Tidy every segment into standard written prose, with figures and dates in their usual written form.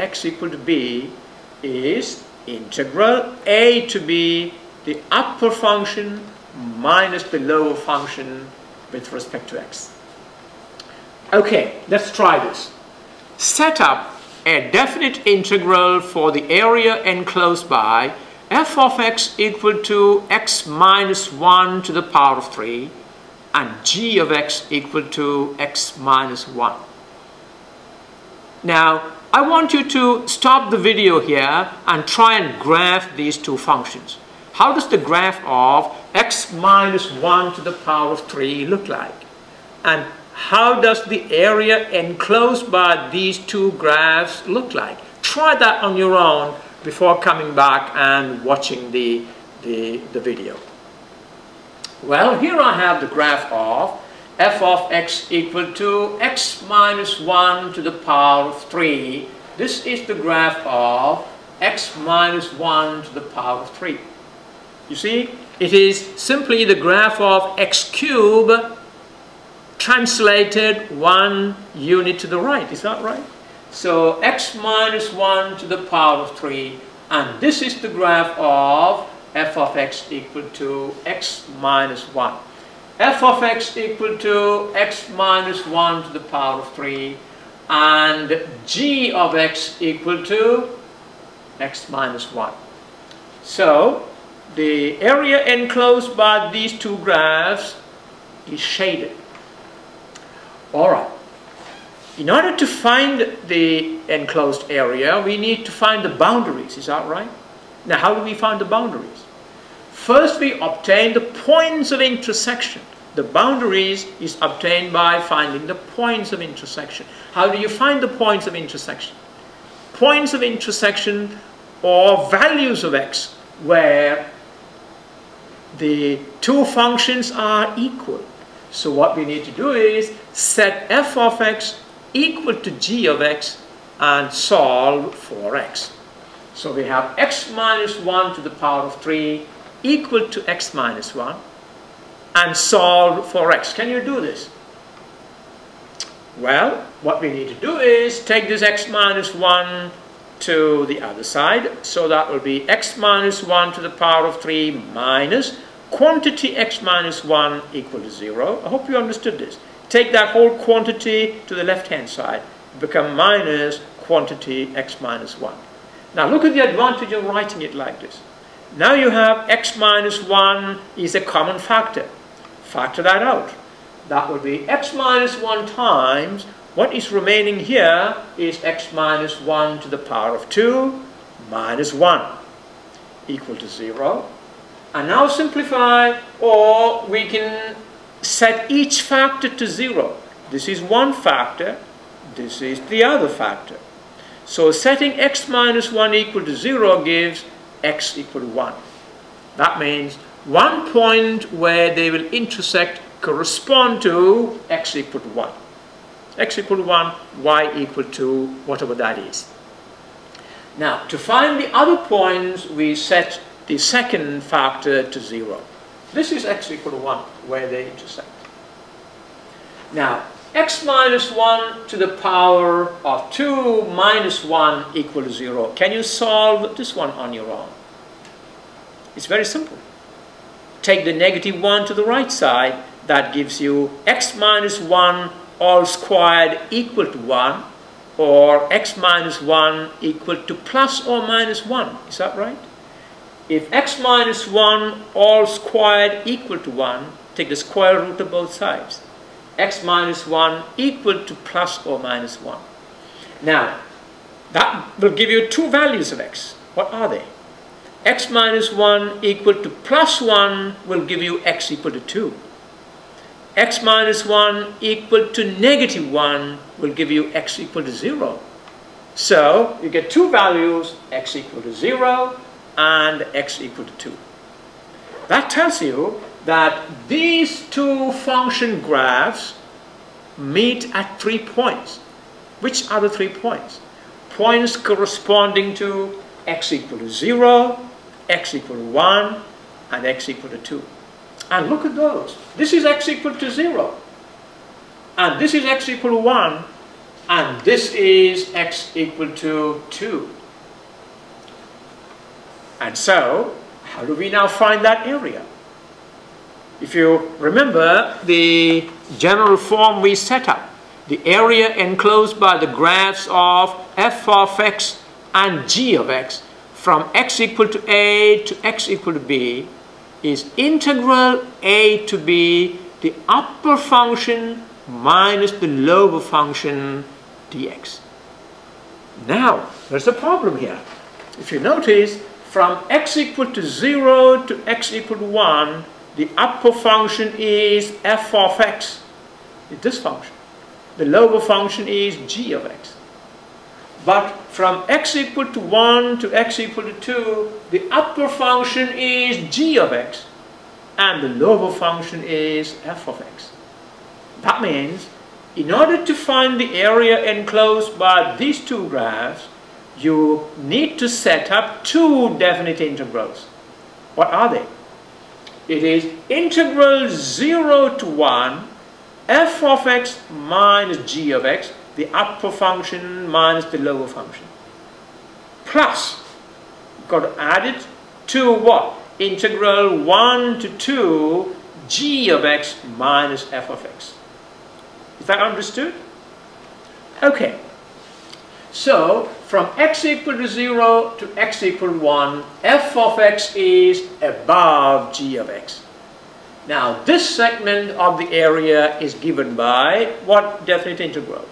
x equal to b is integral a to b, the upper function minus the lower function with respect to x. Okay, let's try this. Set up a definite integral for the area enclosed by f of x equal to x minus 1 to the power of 3 and g of x equal to x minus 1. Now, I want you to stop the video here and try and graph these two functions. How does the graph of x minus 1 to the power of 3 look like? And how does the area enclosed by these two graphs look like? Try that on your own before coming back and watching the video. Well, here I have the graph of f of x equal to x minus 1 to the power of 3. This is the graph of x minus 1 to the power of 3. You see, it is simply the graph of x cubed translated 1 unit to the right. Is that right? So x minus 1 to the power of 3, and this is the graph of f of x equal to x minus 1. F of x equal to x minus 1 to the power of 3 and g of x equal to x minus 1. So the area enclosed by these two graphs is shaded. Alright, in order to find the enclosed area, we need to find the boundaries. Is that right? Now, how do we find the boundaries? First, we obtain the points of intersection. The boundaries is obtained by finding the points of intersection. How do you find the points of intersection? Points of intersection or values of x where the two functions are equal. So what we need to do is set f of x equal to g of x and solve for x. So we have x minus 1 to the power of 3 equal to x minus 1 and solve for x. Can you do this? Well, what we need to do is take this x minus 1 to the other side. So that will be x minus 1 to the power of 3 minus quantity x minus 1 equal to 0. I hope you understood this. Take that whole quantity to the left hand side. Become minus quantity x minus 1. Now look at the advantage of writing it like this. Now you have x minus 1 is a common factor. Factor that out. That will be x minus 1 times what is remaining here is x minus 1 to the power of 2 minus 1 equal to 0. And now simplify, or we can set each factor to 0. This is one factor, this is the other factor. So setting x minus 1 equal to 0 gives x equal to 1. That means one point where they will intersect correspond to x equal to 1. X equal to 1, y equal to whatever that is. Now, to find the other points, we set the second factor to 0. This is x equal to 1, where they intersect. Now, x minus 1 to the power of 2 minus 1 equal to 0. Can you solve this one on your own? It's very simple. Take the negative 1 to the right side. That gives you x minus 1 all squared equal to 1, or x minus 1 equal to plus or minus 1. Is that right? If x minus 1 all squared equal to 1, take the square root of both sides. X minus 1 equal to plus or minus 1. Now, that will give you two values of x. What are they? X minus 1 equal to plus 1 will give you x equal to 2. X minus 1 equal to negative 1 will give you x equal to 0. So, you get two values, x equal to 0 and x equal to 2. That tells you that these two function graphs meet at 3 points. Which are the 3 points? Points corresponding to x equal to 0, x equal to 1, and x equal to 2. And look at those. This is x equal to 0. And this is x equal to 1. and this is x equal to 2. And so, how do we now find that area? If you remember the general form we set up, the area enclosed by the graphs of f of x and g of x from x equal to a to x equal to b is integral a to b, the upper function minus the lower function dx. Now, there's a problem here. If you notice, from x equal to 0 to x equal to 1, the upper function is f of x, is this function. The lower function is g of x. But from x equal to 1 to x equal to 2, the upper function is g of x, and the lower function is f of x. That means, in order to find the area enclosed by these two graphs, you need to set up two definite integrals. What are they? It is integral 0 to 1 f of x minus g of x, the upper function minus the lower function, plus, you've got to add it to what? Integral 1 to 2 g of x minus f of x. Is that understood? Okay. So, from x equal to 0 to x equal to 1, f of x is above g of x. Now, this segment of the area is given by what definite integral?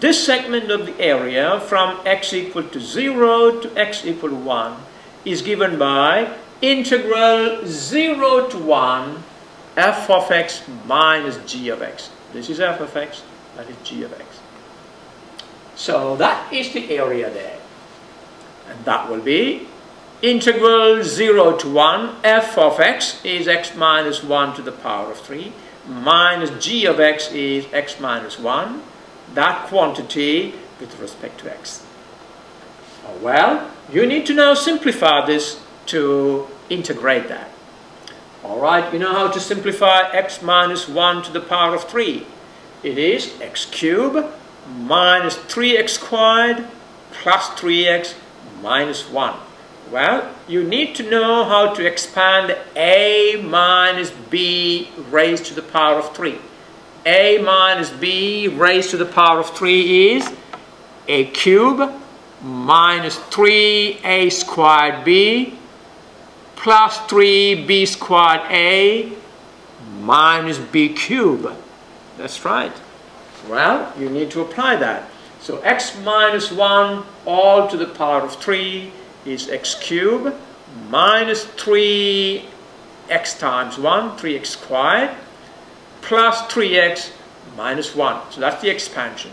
This segment of the area from x equal to 0 to x equal to 1 is given by integral 0 to 1 f of x minus g of x. This is f of x, that is g of x. So that is the area there. And that will be integral 0 to 1 f of x is x minus 1 to the power of 3 minus g of x is x minus 1. That quantity with respect to x. Well, you need to now simplify this to integrate that. Alright, you know how to simplify x minus 1 to the power of 3. It is x cubed minus 3x squared plus 3x minus 1. Well, you need to know how to expand a minus b raised to the power of 3. A minus b raised to the power of 3 is a cube minus 3a squared b plus 3b squared a minus b cubed. That's right. Well, you need to apply that. So x minus 1 all to the power of 3 is x cubed minus 3x times 1, 3x squared, plus 3x minus 1. So that's the expansion.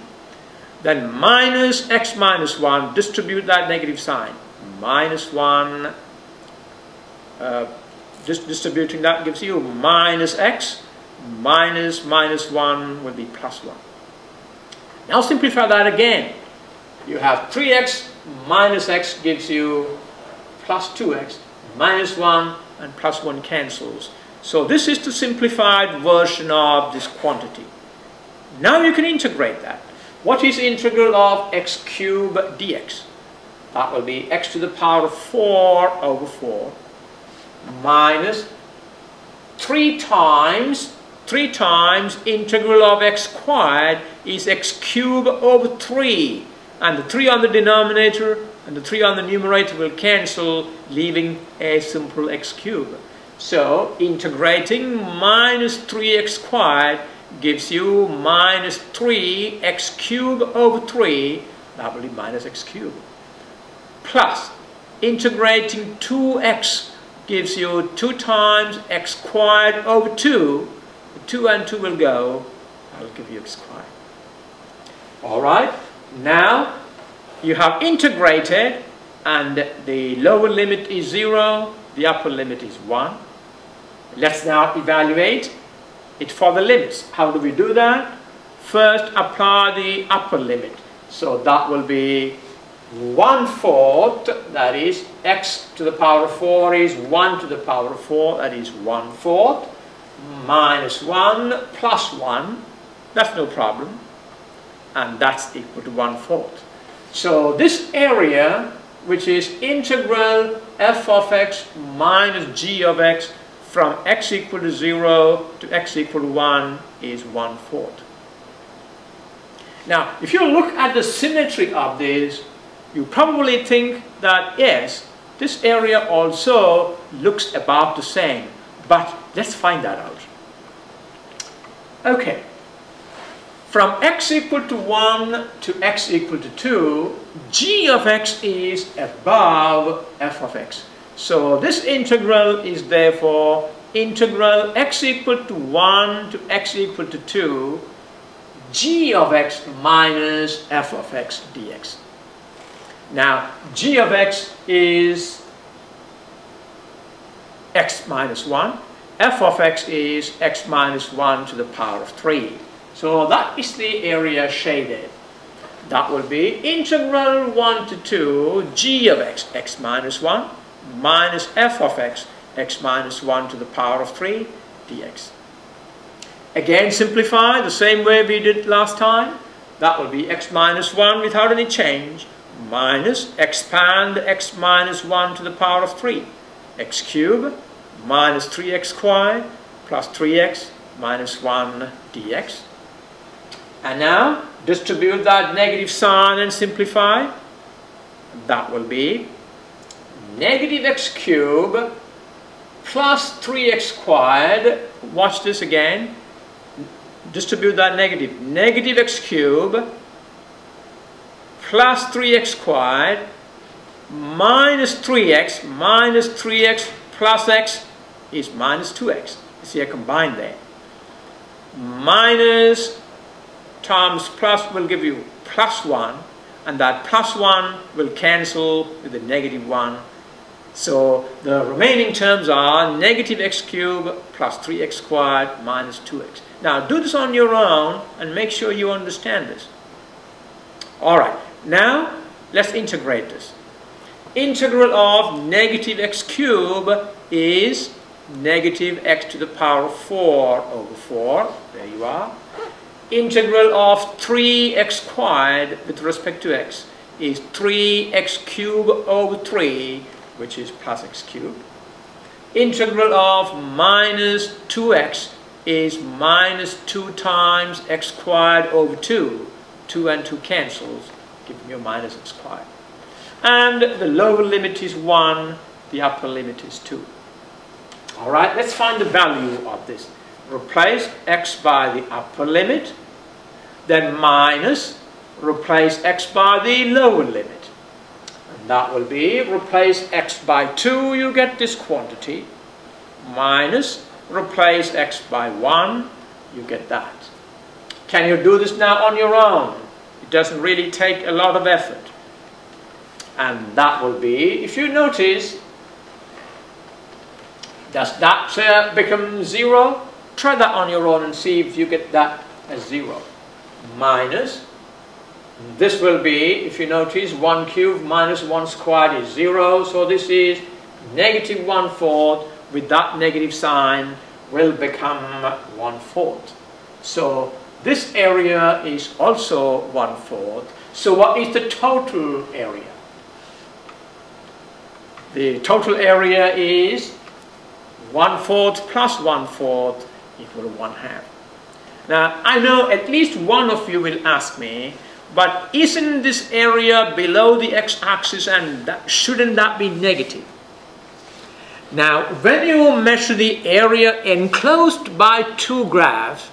Then minus x minus 1, distribute that negative sign. Minus 1, distributing that gives you minus x, minus 1 will be plus 1. Now simplify that again. You have 3x minus x gives you plus 2x, minus 1 and plus 1 cancels. So this is the simplified version of this quantity. Now you can integrate that. What is integral of x cubed dx? That will be x to the power of 4 over 4 minus 3 times integral of x squared is x cubed over 3, and the 3 on the denominator and the 3 on the numerator will cancel, leaving a simple x cubed. So integrating minus 3x squared gives you minus 3x cubed over 3, that will be minus x cubed, plus integrating 2x gives you 2 times x squared over 2. 2 and 2 will go, that will give you x squared. Alright, now you have integrated and the lower limit is 0, the upper limit is 1. Let's now evaluate it for the limits. How do we do that? First apply the upper limit. So that will be 1/4, that is x to the power of 4 is 1 to the power of 4, that is 1/4, minus 1 plus 1, that's no problem, and that's equal to 1/4. So this area, which is integral f of x minus g of x from x equal to 0 to x equal to 1 is 1/4. Now, if you look at the symmetry of this, you probably think that yes, this area also looks about the same, but let's find that out. Okay, from x equal to 1 to x equal to 2, g of x is above f of x. So this integral is therefore integral x equal to 1 to x equal to 2, g of x minus f of x dx. Now, g of x is x minus 1. F of x is x minus 1 to the power of 3. So that is the area shaded. That will be integral 1 to 2 g of x, x minus 1, minus f of x, x minus 1 to the power of 3 dx. Again, simplify the same way we did last time. That will be x minus 1 without any change, minus expand x minus 1 to the power of 3, x cubed minus 3x squared plus 3x minus 1 dx. And now distribute that negative sign and simplify. That will be negative x cubed plus 3x squared. Watch this again. Distribute that negative. Negative x cubed plus 3x squared minus 3x plus x is minus 2x. You see I combined there. Minus times plus will give you plus 1, and that plus 1 will cancel with the negative 1. So the remaining terms are negative x cubed plus 3x squared minus 2x. Now do this on your own and make sure you understand this. Alright, now let's integrate this. Integral of negative x cubed is negative x to the power of 4 over 4. There you are. Integral of 3x squared with respect to x is 3x cubed over 3, which is plus x cubed. Integral of minus 2x is minus 2 times x squared over 2. 2 and 2 cancels, giving you minus x squared. And the lower limit is 1, the upper limit is 2. Alright, let's find the value of this. Replace x by the upper limit, then minus, replace x by the lower limit. And that will be, replace x by 2, you get this quantity, minus, replace x by 1, you get that. Can you do this now on your own? It doesn't really take a lot of effort. And that will be, if you notice, does that become 0? Try that on your own and see if you get that as 0. Minus, this will be, if you notice, 1 cubed minus 1 squared is 0. So this is negative 1/4 with that negative sign will become 1/4. So this area is also 1/4. So what is the total area? The total area is 1/4 plus 1/4 equal to 1/2. Now, I know at least one of you will ask me, but isn't this area below the x-axis and shouldn't that be negative? Now, when you measure the area enclosed by two graphs,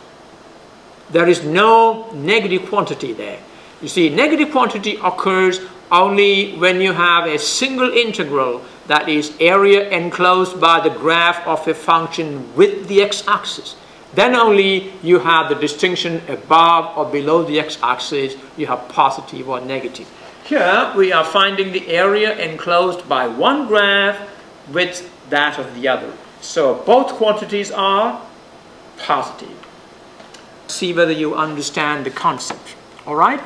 there is no negative quantity there. You see, negative quantity occurs only when you have a single integral, that is area enclosed by the graph of a function with the x-axis. Then only you have the distinction above or below the x-axis, you have positive or negative. Here we are finding the area enclosed by one graph with that of the other. So both quantities are positive. See whether you understand the concept. All right?